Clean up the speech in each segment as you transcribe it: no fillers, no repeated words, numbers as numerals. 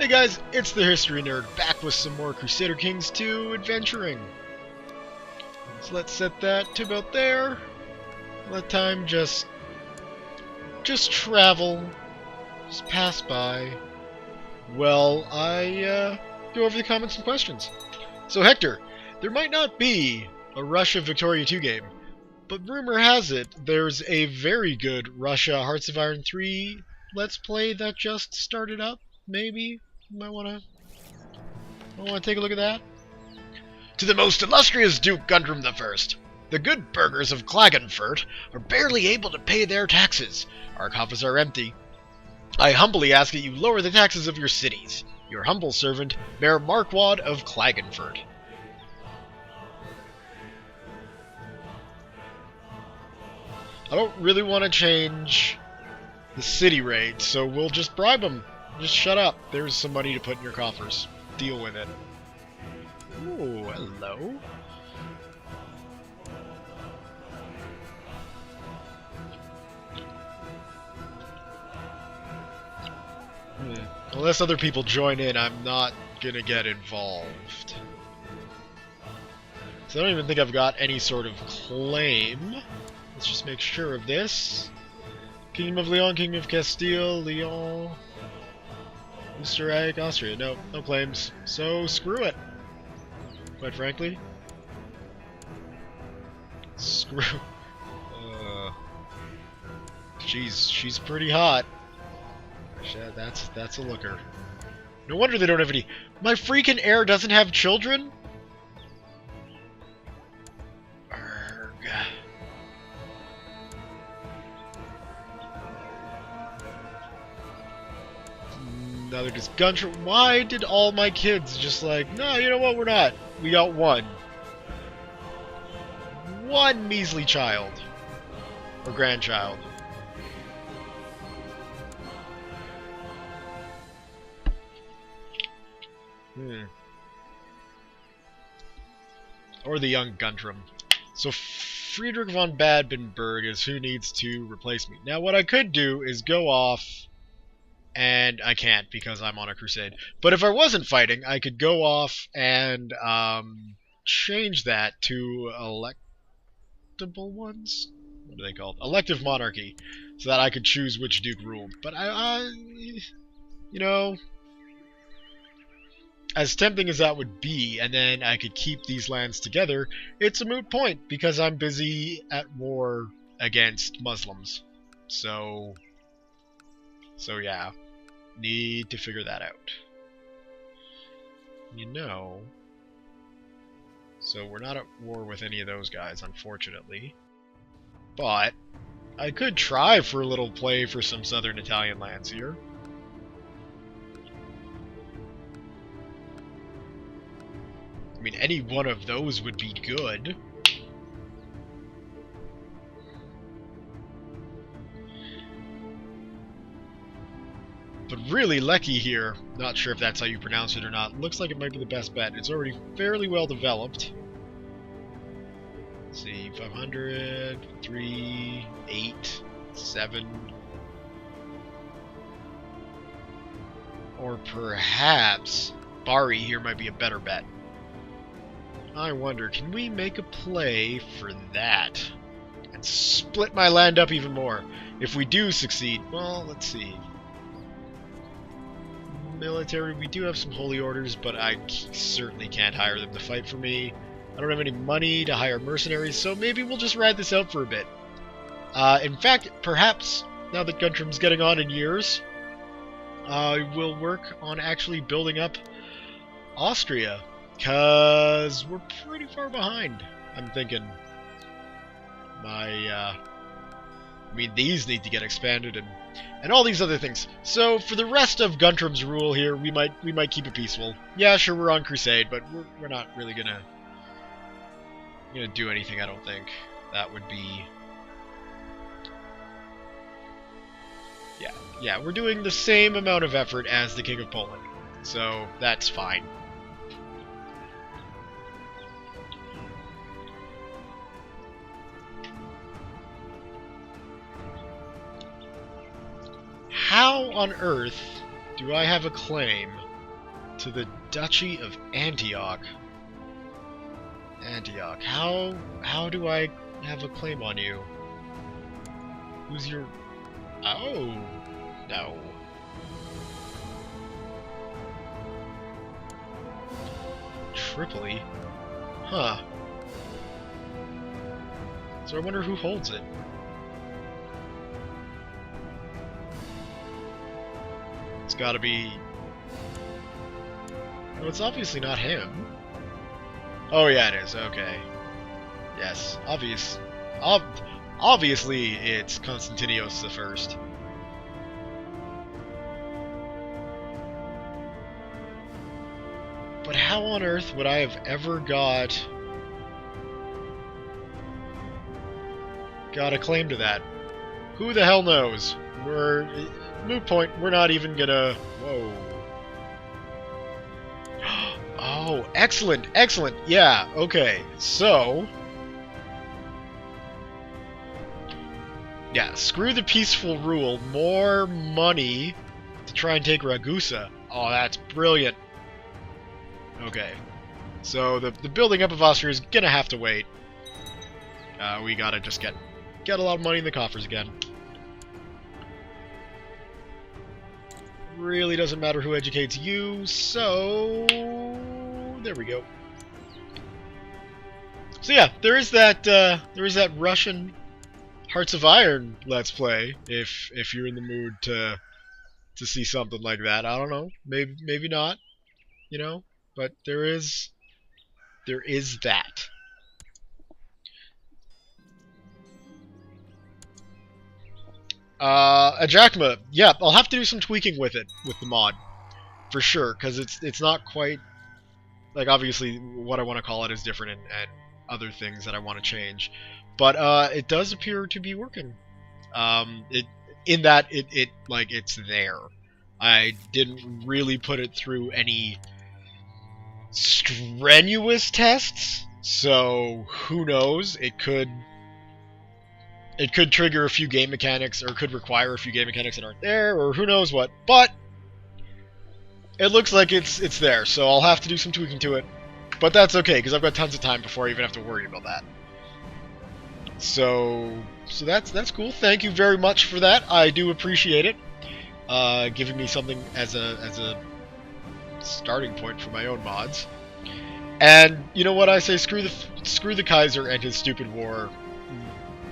Hey guys, it's the History Nerd, back with some more Crusader Kings 2 adventuring. So let's set that to about there. Let time just travel, just pass by. Well, I go over the comments and questions. So Hector, there might not be a Russia Victoria 2 game, but rumor has it there's a very good Russia Hearts of Iron 3 Let's Play that just started up, maybe? You might want to take a look at that. To the most illustrious Duke Guntram I, the good burghers of Klagenfurt are barely able to pay their taxes. Our coffers are empty. I humbly ask that you lower the taxes of your cities. Your humble servant, Mayor Markwad of Klagenfurt. I don't really want to change the city rate, so we'll just bribe them. Just shut up. There's some money to put in your coffers. Deal with it. Ooh, hello. Unless other people join in, I'm not gonna get involved. So I don't even think I've got any sort of claim. Let's just make sure of this. Kingdom of Leon, Kingdom of Castile, Leon, Reich, Austria. No claims. So screw it. Quite frankly. Screw. She's pretty hot. That's a looker. No wonder they don't have any. My freaking heir doesn't have children? Arrgh. Neither does Guntram. Why did all my kids just like, no, you know what, we're not. We got one. One measly child. Or grandchild. Or the young Guntram. So Friedrich von Badenburg is who needs to replace me. Now what I could do is go off, and I can't because I'm on a crusade. But if I wasn't fighting, I could go off and change that to electable ones? What are they called? Elective monarchy. So that I could choose which duke ruled. But you know, as tempting as that would be, and then I could keep these lands together, it's a moot point because I'm busy at war against Muslims. So yeah, need to figure that out. You know, so we're not at war with any of those guys, unfortunately. But I could try for a little play for some southern Italian lands here. I mean, any one of those would be good. But really, Lecky here, not sure if that's how you pronounce it or not, looks like it might be the best bet. It's already fairly well developed. Let's see, 500, 3, 8, 7. Or perhaps Bari here might be a better bet. I wonder, can we make a play for that? And split my land up even more? If we do succeed, well, let's see. Military, we do have some holy orders, but I certainly can't hire them to fight for me. I don't have any money to hire mercenaries, so maybe we'll just ride this out for a bit. In fact, perhaps, now that Guntram's getting on in years, I will work on actually building up Austria. Because we're pretty far behind, I'm thinking. I mean, these need to get expanded and all these other things. So for the rest of Guntram's rule here, we might keep it peaceful. Yeah, sure, we're on crusade, but we're not really gonna do anything, I don't think. That would be... Yeah, we're doing the same amount of effort as the King of Poland. So that's fine. How on earth do I have a claim To the Duchy of Antioch. Antioch. How do I have a claim on you? Who's your... Oh, no. Tripoli? Huh. So I wonder who holds it. It's gotta be... No, it's obviously not him. Oh yeah, it is. Okay. Yes. Obviously, it's Constantinios the First. But how on earth would I have ever got a claim to that? Who the hell knows? Moot point. We're not even gonna... Whoa. Oh, excellent, excellent. Yeah, okay. So... yeah, screw the peaceful rule. More money to try and take Ragusa. Oh, that's brilliant. Okay. So the building up of Austria is gonna have to wait. We gotta just get a lot of money in the coffers again. Really doesn't matter who educates you, so there we go. So yeah, there is that Russian Hearts of Iron Let's Play. If you're in the mood to see something like that, I don't know, maybe not, you know, but there is that. Ajakma, yeah, I'll have to do some tweaking with it, with the mod, for sure, because it's not quite, like, obviously what I want to call it is different, and other things that I want to change, but it does appear to be working. It's there. I didn't really put it through any strenuous tests, so who knows, it could trigger a few game mechanics, or could require a few game mechanics that aren't there, or who knows what. But it looks like it's there, so I'll have to do some tweaking to it. But that's okay, because I've got tons of time before I even have to worry about that. So that's cool. Thank you very much for that. I do appreciate it. Giving me something as a starting point for my own mods. And you know what I say? Screw the Kaiser and his stupid war.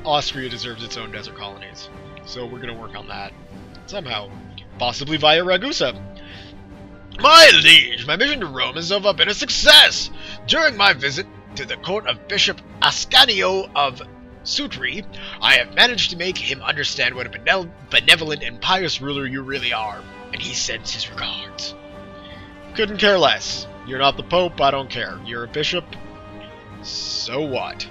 Austria deserves its own desert colonies. So we're going to work on that. Somehow. Possibly via Ragusa. My liege, my mission to Rome has so far been a success! During my visit to the court of Bishop Ascanio of Sutri, I have managed to make him understand what a benevolent and pious ruler you really are, and he sends his regards. Couldn't care less. You're not the Pope, I don't care. You're a bishop, so what?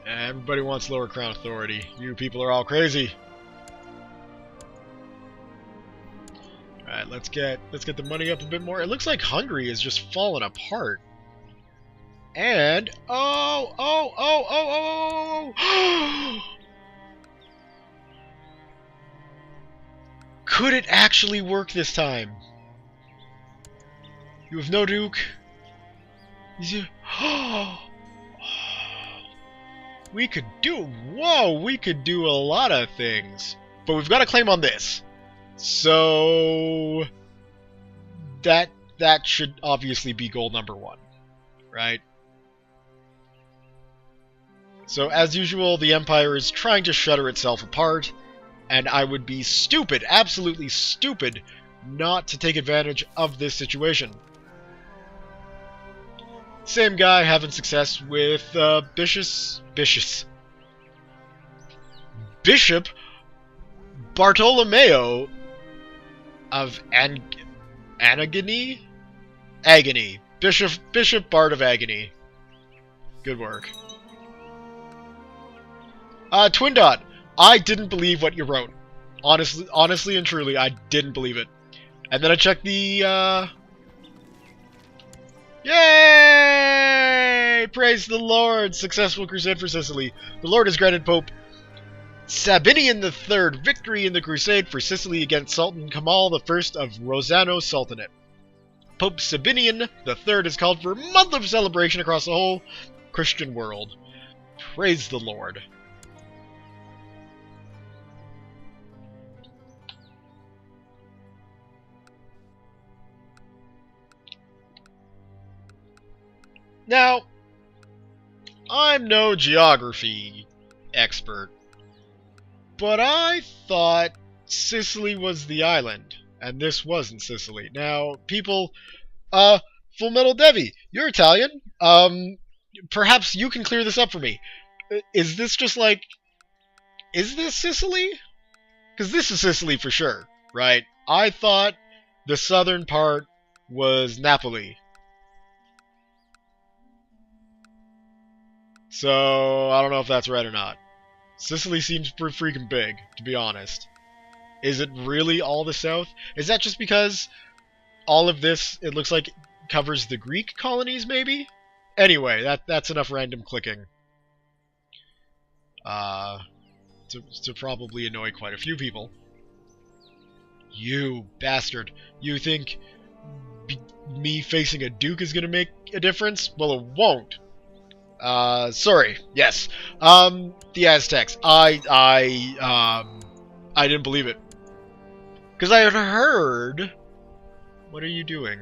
Everybody wants lower crown authority. You people are all crazy. Alright, let's get the money up a bit more. It looks like Hungary is just falling apart. And could it actually work this time? You have no duke. We could do a lot of things. But we've got a claim on this. So that should obviously be goal number 1, right? So as usual, the Empire is trying to shudder itself apart, and I would be stupid, absolutely stupid, not to take advantage of this situation. Same guy having success with Bishop Bartolomeo of Agony? Bishop Bart of Agony. Good work. Twin Dot, I didn't believe what you wrote. Honestly and truly, I didn't believe it. And then I checked the, Yay! Yay! Praise the Lord! Successful crusade for Sicily. The Lord has granted Pope Sabinian III victory in the crusade for Sicily against Sultan Kamal I of Rossano Sultanate. Pope Sabinian III has called for a month of celebration across the whole Christian world. Praise the Lord. Now, I'm no geography expert, but I thought Sicily was the island, and this wasn't Sicily. Now, people, Full Metal Devi, you're Italian. Perhaps you can clear this up for me. Is this just like, is this Sicily? Because this is Sicily for sure, right? I thought the southern part was Napoli. So, I don't know if that's right or not. Sicily seems pretty freaking big, to be honest. Is it really all the south? Is that just because all of this, it looks like, covers the Greek colonies, maybe? Anyway, that's enough random clicking. To probably annoy quite a few people. You bastard. You think me facing a duke is gonna make a difference? Well, it won't. Sorry. Yes. The Aztecs. I didn't believe it. Because I had heard... What are you doing?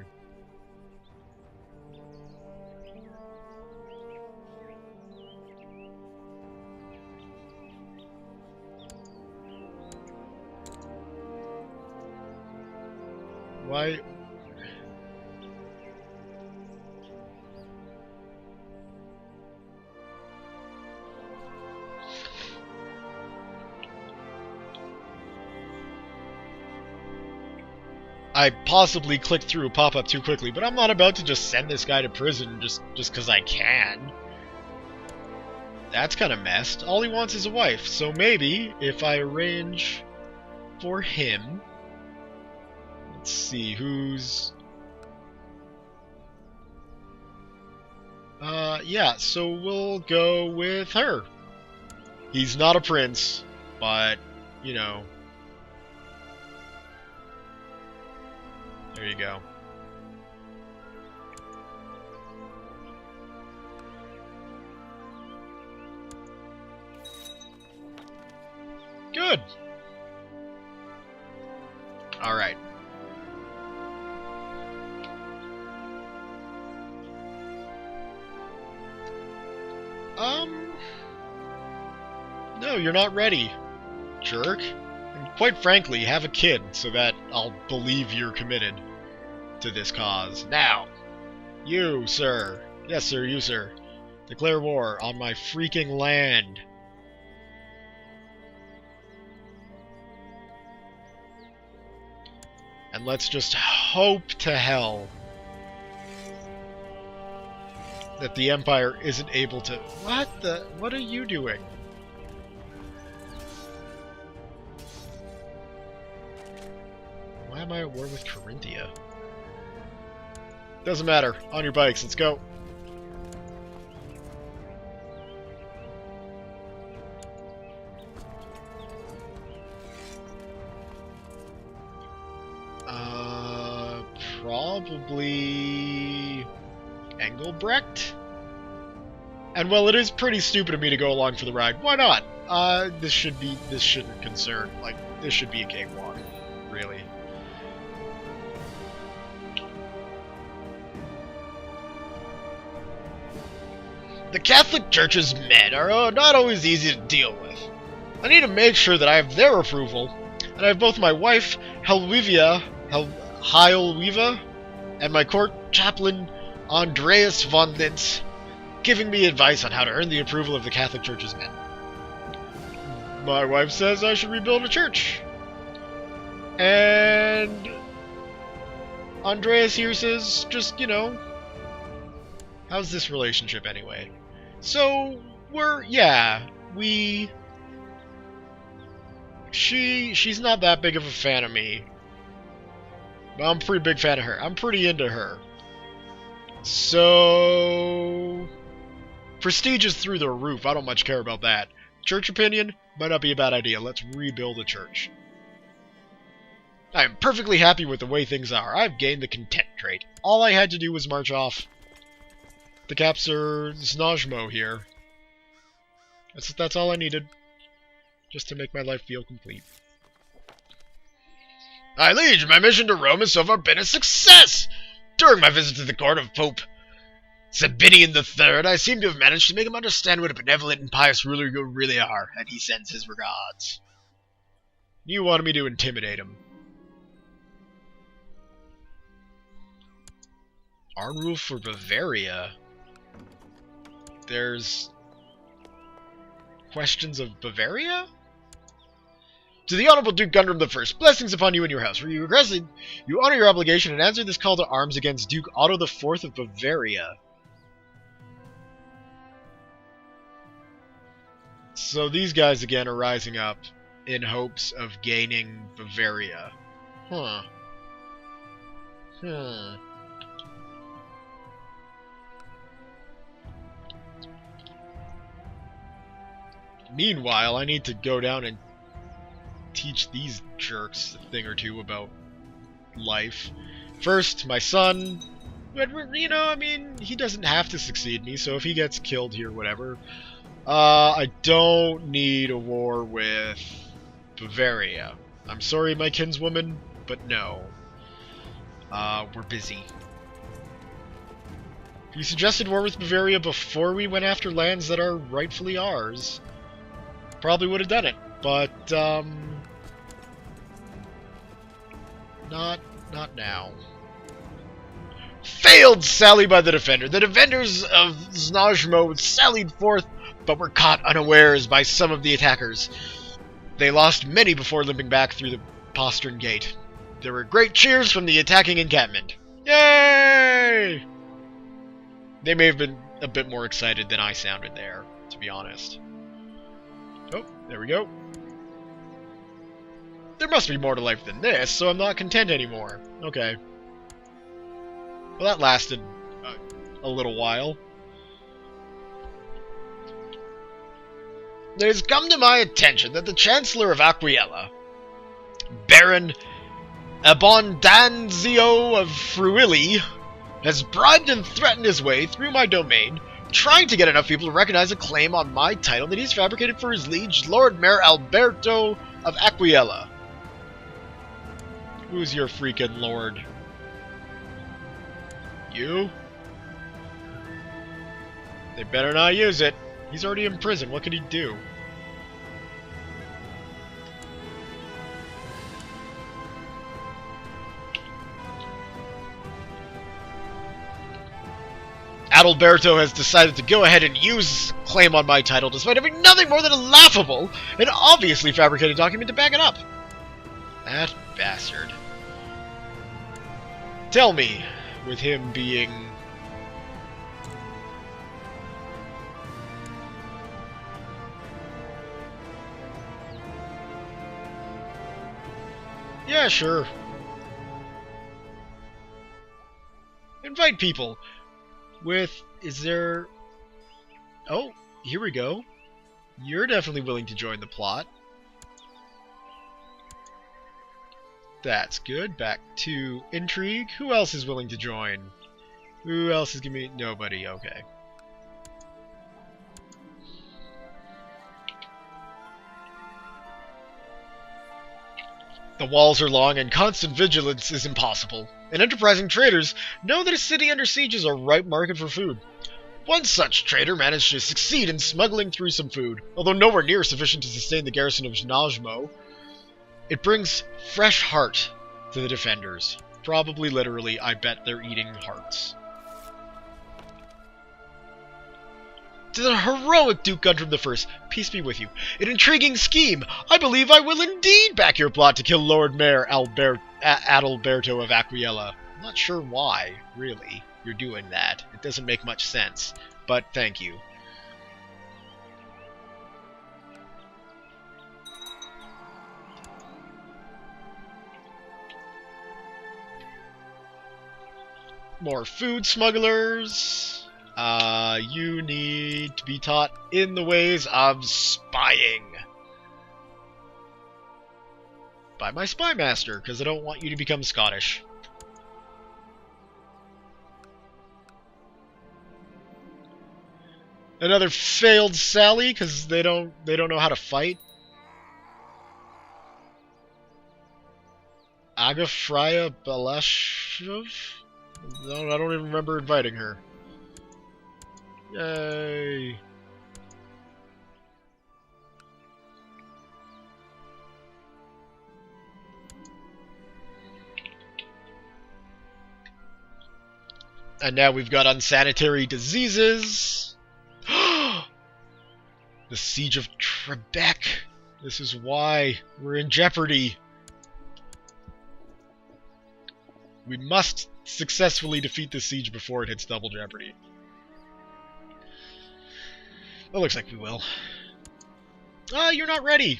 Why... I possibly clicked through a pop-up too quickly, but I'm not about to just send this guy to prison just because I can. That's kind of messed. All he wants is a wife, so maybe if I arrange for him... Let's see, who's... yeah, so we'll go with her. He's not a prince, but, you know... There you go. Good. All right. No, you're not ready, jerk. Quite frankly, have a kid so that I'll believe you're committed to this cause. Now, you, sir. Yes, sir, you, sir. Declare war on my freaking land. And let's just hope to hell that the Empire isn't able to... What are you doing? Why am I at war with Carinthia? Doesn't matter. On your bikes, let's go. Probably... Engelbrecht? And well, it is pretty stupid of me to go along for the ride. Why not? This shouldn't concern. Like, this should be a cakewalk. Really. The Catholic Church's men are not always easy to deal with. I need to make sure that I have their approval, and I have both my wife, Helwiva, and my court chaplain, Andreas von Lintz, giving me advice on how to earn the approval of the Catholic Church's men. My wife says I should rebuild a church. And Andreas here says, just, you know, how's this relationship anyway? So, she's not that big of a fan of me. But I'm a pretty big fan of her. I'm pretty into her. So, Prestige is through the roof. I don't much care about that. Church opinion? Might not be a bad idea. Let's rebuild a church. I am perfectly happy with the way things are. I've gained the content trait. All I had to do was march off to capture Znojmo here. That's all I needed. Just to make my life feel complete. Aye, liege, my mission to Rome has so far been a success! During my visit to the court of Pope Sabinian III, I seem to have managed to make him understand what a benevolent and pious ruler you really are, and he sends his regards. You wanted me to intimidate him. Arn rule for Bavaria? There's questions of Bavaria? To the Honorable Duke Gundram I, blessings upon you and your house. For you requested, you honor your obligation and answer this call to arms against Duke Otto IV of Bavaria. So these guys again are rising up in hopes of gaining Bavaria. Meanwhile, I need to go down and teach these jerks a thing or two about life. First, my son. You know, I mean, he doesn't have to succeed me, so if he gets killed here, whatever. I don't need a war with Bavaria. I'm sorry, my kinswoman, but no. We're busy. If you suggested war with Bavaria before we went after lands that are rightfully ours, probably would have done it, but, not now. Failed sally by the defender. The defenders of Znojmo sallied forth, but were caught unawares by some of the attackers. They lost many before limping back through the postern gate. There were great cheers from the attacking encampment. Yay! They may have been a bit more excited than I sounded there, to be honest. Oh, there we go. There must be more to life than this, so I'm not content anymore. Okay. Well, that lasted a little while. It has come to my attention that the Chancellor of Aquila, Baron Abbondanzio of Fruili, has bribed and threatened his way through my domain, trying to get enough people to recognize a claim on my title that he's fabricated for his liege, Lord Mayor Alberto of Aquila. Who's your freaking lord? You? They better not use it. He's already in prison. What could he do? Adalberto has decided to go ahead and use claim on my title despite having nothing more than a laughable and obviously fabricated document to back it up. That bastard. Tell me, with him being... Yeah, sure. Invite people. With... is there... Oh, here we go. You're definitely willing to join the plot. That's good. Back to intrigue. Who else is willing to join? Who else is gonna be... Nobody. Okay. The walls are long and constant vigilance is impossible. And enterprising traders know that a city under siege is a ripe market for food. One such trader managed to succeed in smuggling through some food, although nowhere near sufficient to sustain the garrison of Znojmo. It brings fresh heart to the defenders. Probably literally, I bet they're eating hearts. To the heroic Duke Gundram I, peace be with you. An intriguing scheme. I believe I will indeed back your plot to kill Lord Mayor Adalberto of Aquila. I'm not sure why, really, you're doing that. It doesn't make much sense, but thank you. More food smugglers. You need to be taught in the ways of spying. By my spy master, because I don't want you to become Scottish. Another failed sally, because they don't know how to fight. Agafraya Balashov? No, I don't even remember inviting her. Yay. And now we've got unsanitary diseases. The Siege of Trebek. This is why we're in jeopardy. We must successfully defeat the siege before it hits double jeopardy. It looks like we will. You're not ready.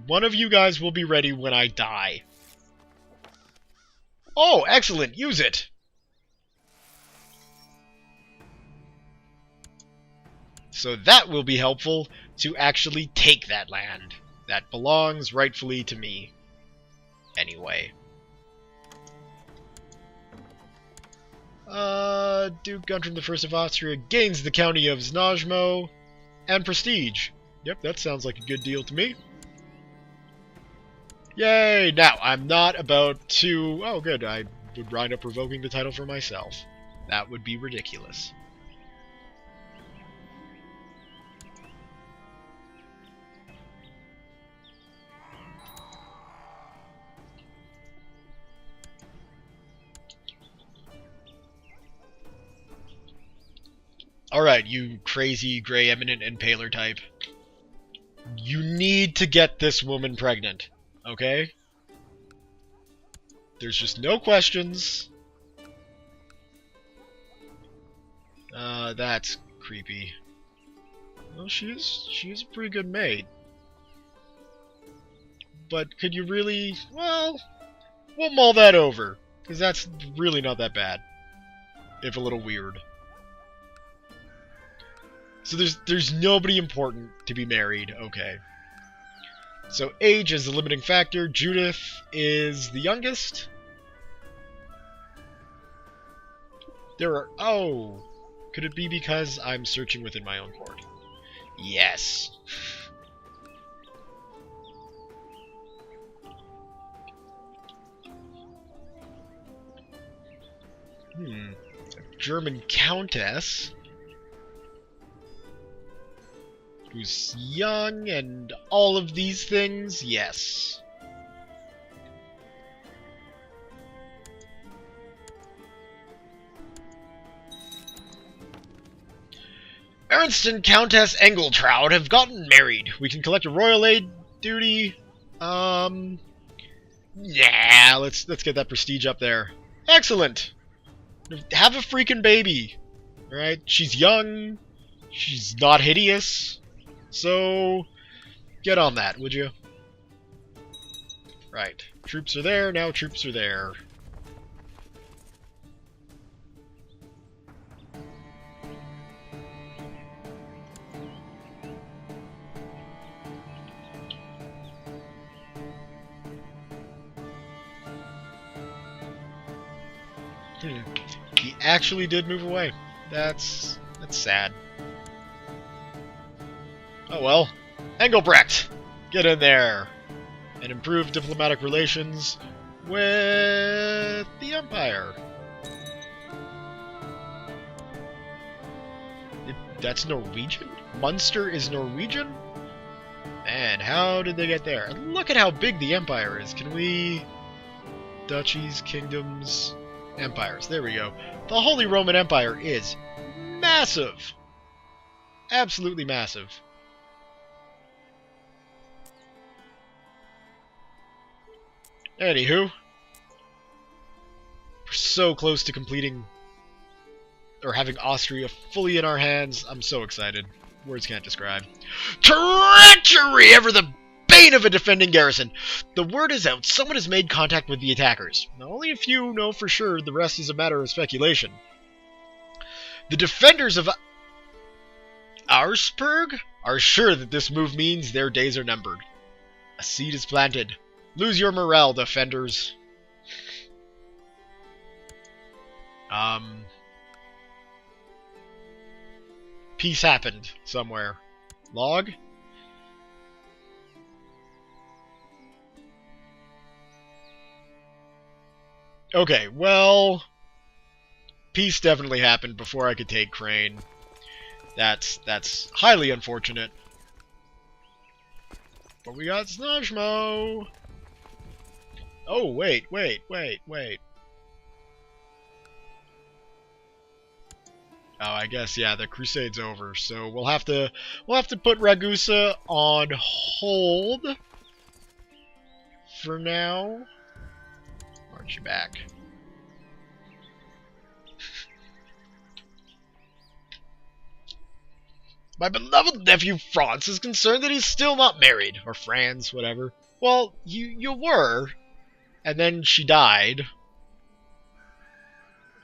One of you guys will be ready when I die. Oh, excellent. Use it. So that will be helpful to actually take that land. That belongs rightfully to me. Anyway. Duke Guntram I of Austria gains the county of Znojmo and prestige. Yep, that sounds like a good deal to me. Yay! Now, I'm not about to... Oh, good. I would wind up revoking the title for myself. That would be ridiculous. Alright, you crazy Grey Eminent Impaler type. You need to get this woman pregnant, okay? There's just no questions. That's creepy. Well, she is a pretty good maid. But could you really... Well, we'll mull that over. Because that's really not that bad. If a little weird. So there's nobody important to be married, okay. So age is the limiting factor. Judith is the youngest. There are... Oh! Could it be because I'm searching within my own court? Yes. A German countess... who's young and all of these things? Yes. Ernst and Countess Engeltraud have gotten married. We can collect a royal aid duty. Yeah, let's get that prestige up there. Excellent. Have a freaking baby. Alright? She's young. She's not hideous. So, get on that, would you? Right. Troops are there, now troops are there. He actually did move away. That's sad. Oh well. Engelbrecht! Get in there! And improve diplomatic relations with the Empire. That's Norwegian? Munster is Norwegian? And how did they get there? And look at how big the Empire is. Can we... Duchies, kingdoms, empires. There we go. The Holy Roman Empire is massive! Absolutely massive. Anywho, we're so close to completing, or having Austria fully in our hands. I'm so excited. Words can't describe. Treachery! Ever the bane of a defending garrison. The word is out. Someone has made contact with the attackers. Now, only a few know for sure. The rest is a matter of speculation. The defenders of Augsburg are sure that this move means their days are numbered. A seed is planted. Lose your morale, defenders. Peace happened somewhere. Log? Okay, well, peace definitely happened before I could take Crane. That's highly unfortunate. But we got Znojmo. Oh, wait. Oh, I guess, yeah, the Crusade's over, so we'll have to put Ragusa on hold for now. March you back. My beloved nephew Franz is concerned that he's still not married, or Franz, whatever. Well, you were, and then she died.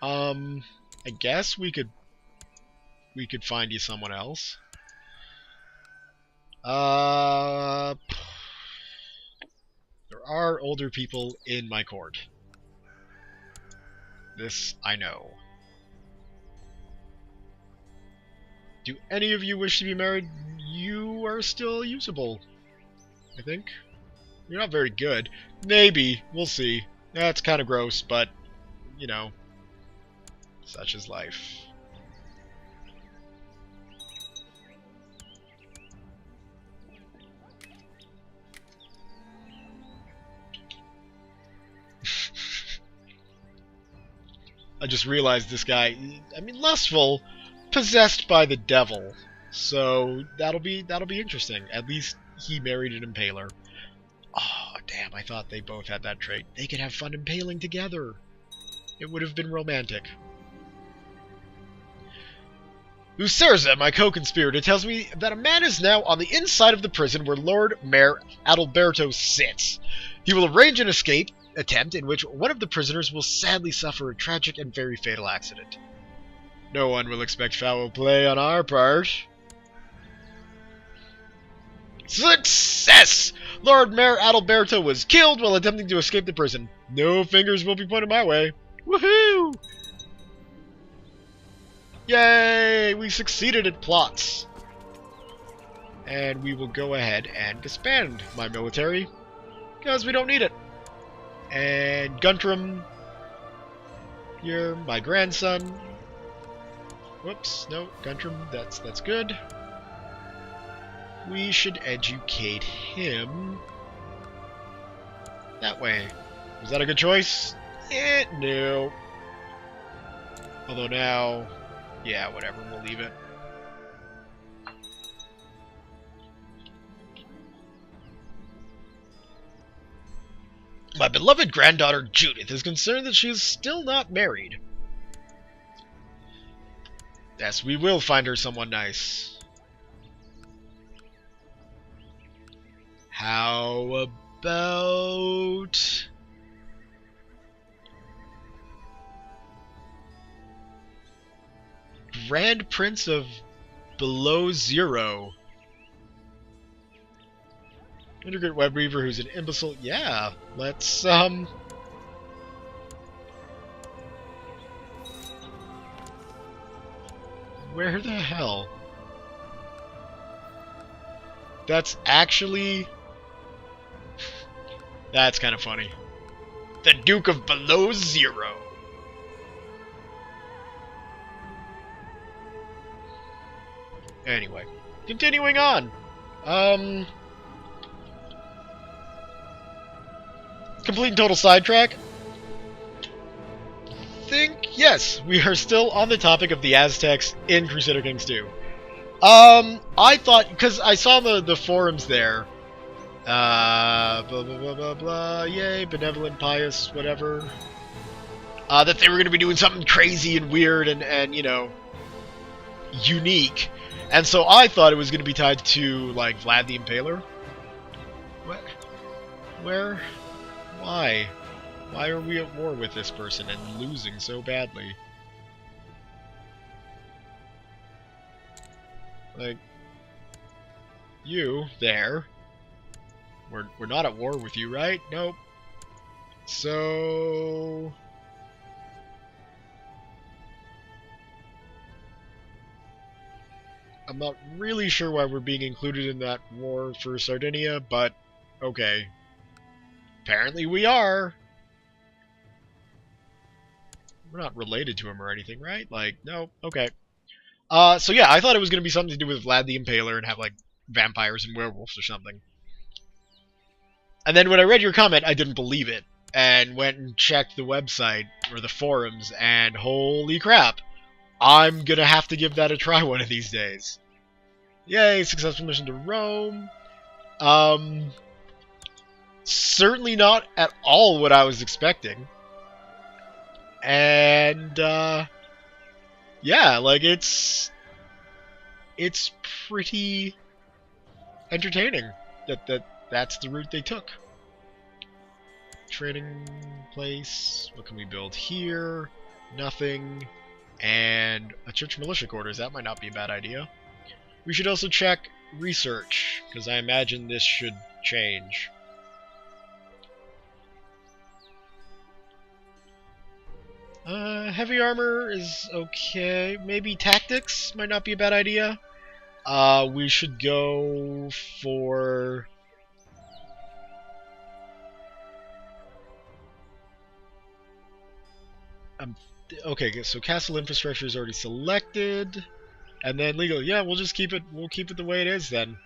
I guess we could find you someone else. There are older people in my court. This I know. Do any of you wish to be married? You are still usable, I think. You're not very good. Maybe. We'll see. That's kind of gross, but, you know, such is life. I just realized this guy, I mean, lustful, possessed by the devil. So that'll be interesting. At least he married an impaler. Oh, damn, I thought they both had that trait. They could have fun impaling together. It would have been romantic. Lucerza, my co-conspirator, tells me that a man is now on the inside of the prison where Lord Mayor Adalberto sits. He will arrange an escape attempt in which one of the prisoners will sadly suffer a tragic and very fatal accident. No one will expect foul play on our part. Success! Lord Mayor Adalberto was killed while attempting to escape the prison. No fingers will be pointed my way. Woohoo! Yay! We succeeded at plots. And we will go ahead and disband my military, because we don't need it. And Guntram, you're my grandson. Whoops, no, Guntram, that's good. We should educate him that way. Was that a good choice? No. Although now, yeah, whatever, we'll leave it. My beloved granddaughter Judith is concerned that she is still not married. Yes, we will find her someone nice. How about... Grand Prince of Below Zero? Integrate Web Weaver, who's an imbecile. Yeah, let's, where the hell? That's actually... That's kind of funny. The Duke of Below Zero. Anyway, continuing on. Complete and total sidetrack. Yes, we are still on the topic of the Aztecs in Crusader Kings 2. I thought, because I saw the forums there, blah blah blah blah blah, yay, benevolent, pious, whatever, that they were going to be doing something crazy and weird and you know, unique, and so I thought it was going to be tied to, like, Vlad the Impaler. What? Where? Why? Why are we at war with this person and losing so badly? Like, you, there. We're not at war with you, right? Nope. So... I'm not really sure why we're being included in that war for Sardinia, but okay. Apparently we are. We're not related to him or anything, right? Like, no, okay. So yeah, I thought it was going to be something to do with Vlad the Impaler and have, like, vampires and werewolves or something. And then when I read your comment, I didn't believe it. And went and checked the website, or the forums, and holy crap. I'm gonna have to give that a try one of these days. Yay, successful mission to Rome. Certainly not at all what I was expecting. And, yeah, like, it's pretty entertaining that's the route they took. Training place, what can we build here? Nothing. And a church militia quarters, that might not be a bad idea. We should also check research, because I imagine this should change. Heavy armor is okay. Maybe tactics might not be a bad idea. We should go for... okay, so castle infrastructure is already selected. And then legal. Yeah, we'll just keep it the way it is then.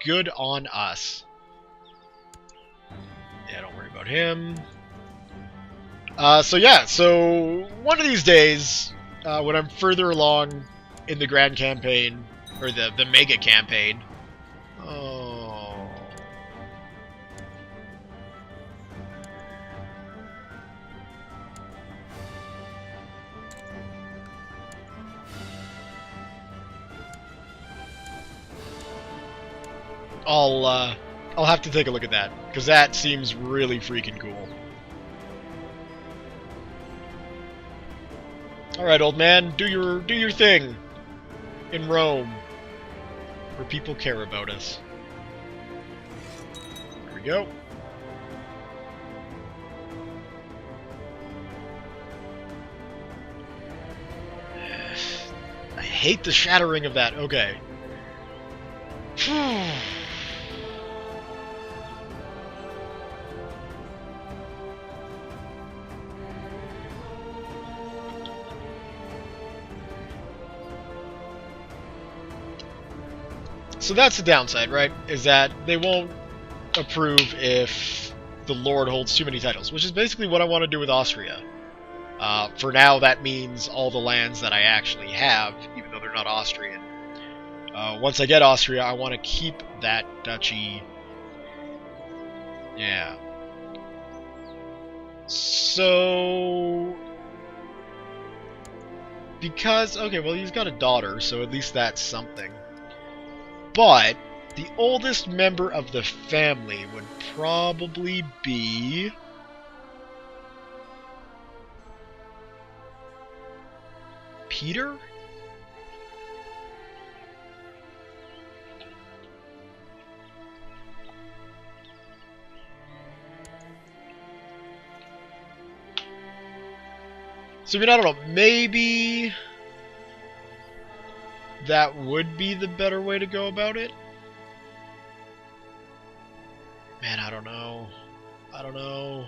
Good on us. Yeah, don't worry about him. So yeah, so one of these days, when I'm further along in the grand campaign, or the mega campaign. Oh. I'll have to take a look at that, because that seems really freaking cool. Alright, old man, do your thing in Rome, where people care about us. There we go. I hate the shattering of that. Okay. So that's the downside, right? Is that they won't approve if the Lord holds too many titles, which is basically what I want to do with Austria. For now, that means all the lands that I actually have, even though they're not Austrian. Once I get Austria, I want to keep that duchy. Yeah. So... because... okay, well, he's got a daughter, so at least that's something. But the oldest member of the family would probably be... Peter? So, I mean, I don't know, maybe that would be the better way to go about it? Man, I don't know. I don't know.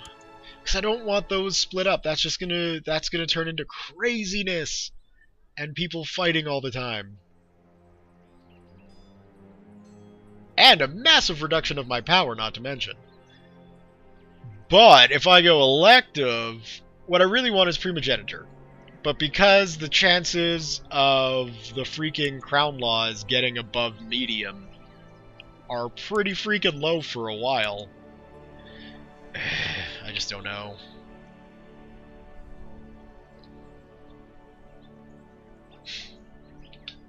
Because I don't want those split up. That's just that's gonna turn into craziness. And people fighting all the time. And a massive reduction of my power, not to mention. But, if I go elective, what I really want is primogeniture. But because the chances of the freaking crown laws getting above medium are pretty freaking low for a while, I just don't know.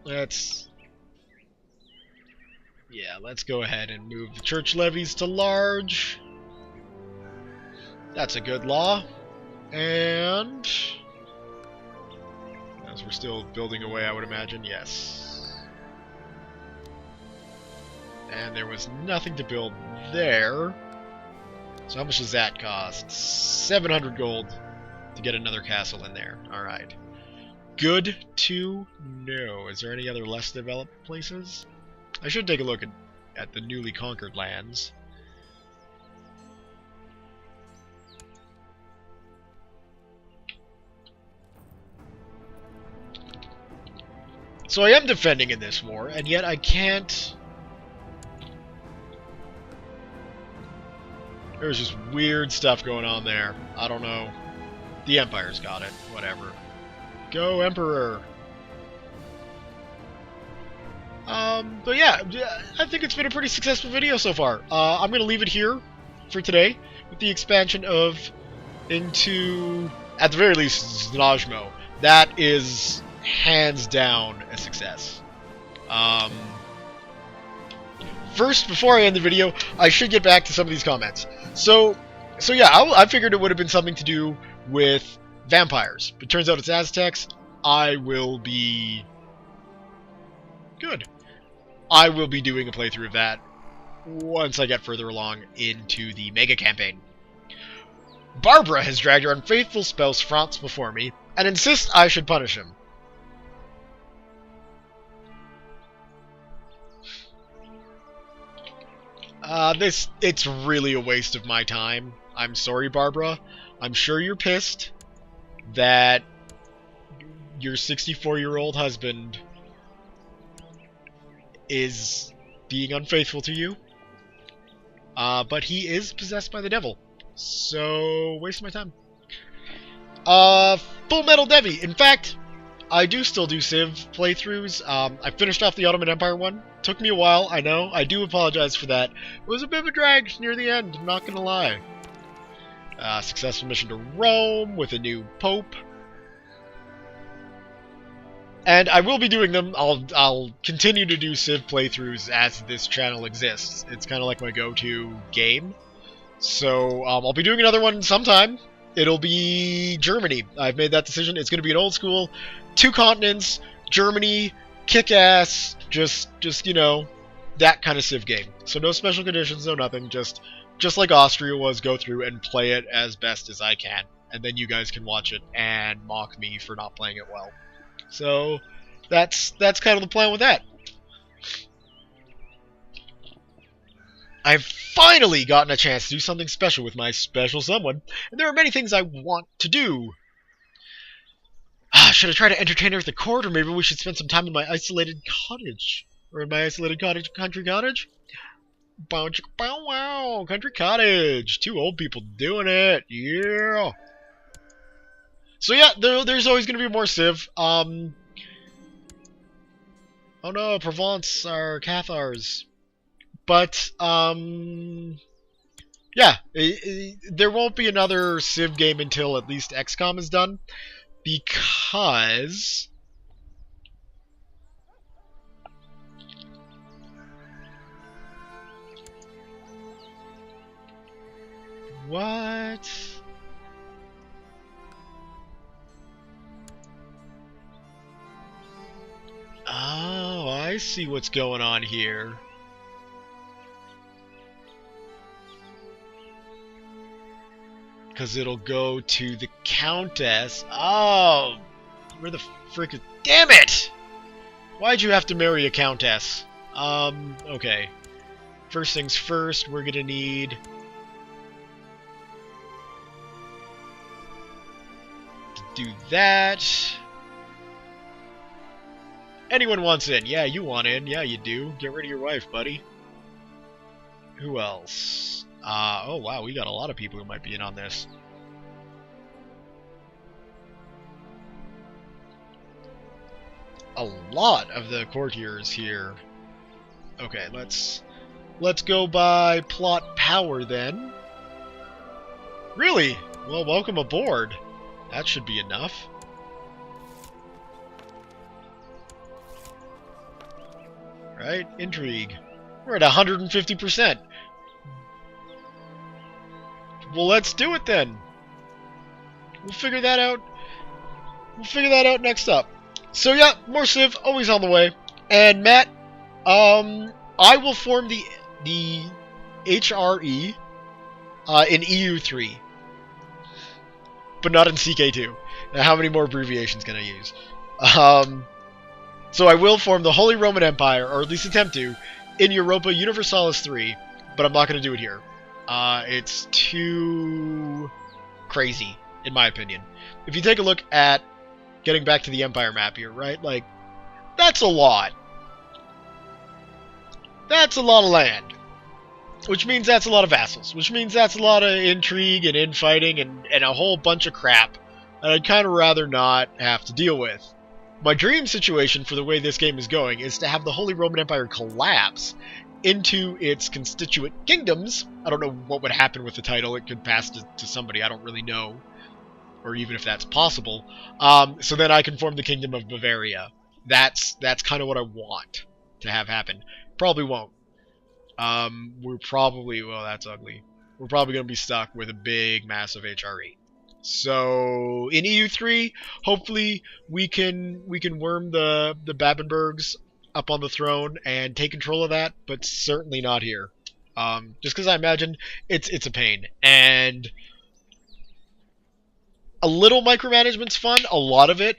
Let's go ahead and move the church levies to large. That's a good law. And... as we're still building away, I would imagine, yes. And there was nothing to build there. So how much does that cost? 700 gold to get another castle in there. Alright. Good to know. Is there any other less developed places? I should take a look at the newly conquered lands. So I am defending in this war, and yet I can't... There's just weird stuff going on there. I don't know. The Empire's got it. Whatever. Go, Emperor! But yeah, I think it's been a pretty successful video so far. I'm going to leave it here for today, with the expansion of into, at the very least, Znojmo. That is hands down a success. First, before I end the video, I should get back to some of these comments. So yeah, I figured it would have been something to do with vampires. But it turns out it's Aztecs. I will be... Good. I will be doing a playthrough of that once I get further along into the mega campaign. Barbara has dragged her unfaithful spouse Franz before me and insists I should punish him. It's really a waste of my time. I'm sorry, Barbara. I'm sure you're pissed that your 64-year-old husband is being unfaithful to you. But he is possessed by the devil. So, waste my time. Full Metal Devi. In fact, I do still do Civ playthroughs. I finished off the Ottoman Empire one. Took me a while, I know. I do apologize for that. It was a bit of a drag near the end, I'm not gonna lie. Successful mission to Rome with a new pope. And I will be doing them. I'll continue to do Civ playthroughs as this channel exists. It's kind of like my go-to game. So I'll be doing another one sometime. It'll be Germany. I've made that decision. It's going to be an old school, 2 continents, Germany, kick-ass, just you know, that kind of Civ game. So no special conditions, no nothing. Just like Austria was, go through and play it as best as I can, and then you guys can watch it and mock me for not playing it well. So that's kind of the plan with that. I've finally gotten a chance to do something special with my special someone, and there are many things I want to do. Should I try to entertain her at the court, or maybe we should spend some time in my isolated cottage? Or in my isolated country cottage? Bow wow, country cottage. 2 old people doing it, yeah. So yeah, there's always going to be more Civ. Oh no, Provence are Cathars. But, yeah, there won't be another Civ game until at least XCOM is done. Because... What? Oh, I see what's going on here. Because it'll go to the Countess. Oh! Where the frick is... Damn it! Why'd you have to marry a Countess? Okay. First things first, we're gonna need... to do that. Anyone wants in. Yeah, you want in. Yeah, you do. Get rid of your wife, buddy. Who else? Oh wow, we got a lot of people who might be in on this. A lot of the courtiers here. Okay, let's go by plot power then. Really? Well, welcome aboard. That should be enough. Right? Intrigue. We're at 150%. Well, let's do it then. We'll figure that out. We'll figure that out next up. So yeah, more Civ, always on the way. And Matt, I I will form the HRE in EU3, but not in CK2. Now, how many more abbreviations can I use? So I will form the Holy Roman Empire, or at least attempt to, in Europa Universalis 3, but I'm not going to do it here. It's too crazy, in my opinion. If you take a look at getting back to the Empire map here, right? Like, that's a lot. That's a lot of land. Which means that's a lot of vassals. Which means that's a lot of intrigue and infighting and a whole bunch of crap that I'd kind of rather not have to deal with. My dream situation for the way this game is going is to have the Holy Roman Empire collapse into its constituent kingdoms. I don't know what would happen with the title. It could pass to somebody. I don't really know. Or even if that's possible. So then I can form the Kingdom of Bavaria. That's kind of what I want to have happen. Probably won't. We're probably... Well, that's ugly. We're probably going to be stuck with a big, massive HRE. So in EU3, hopefully we can worm the Babenbergs up on the throne and take control of that, but certainly not here. Just because I imagine it's a pain, and a little micromanagement's fun. A lot of it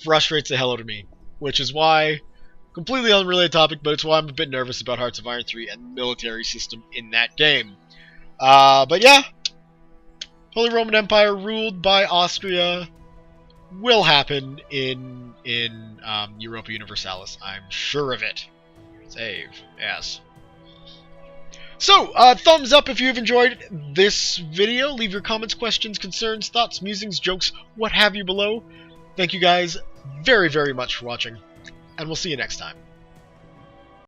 frustrates the hell out of me, which is why, completely unrelated topic, but it's why I'm a bit nervous about Hearts of Iron 3 and the military system in that game. But yeah. Holy Roman Empire ruled by Austria will happen in Europa Universalis. I'm sure of it. Save. Yes. So, thumbs up if you've enjoyed this video. Leave your comments, questions, concerns, thoughts, musings, jokes, what have you below. Thank you guys very, very much for watching, and we'll see you next time.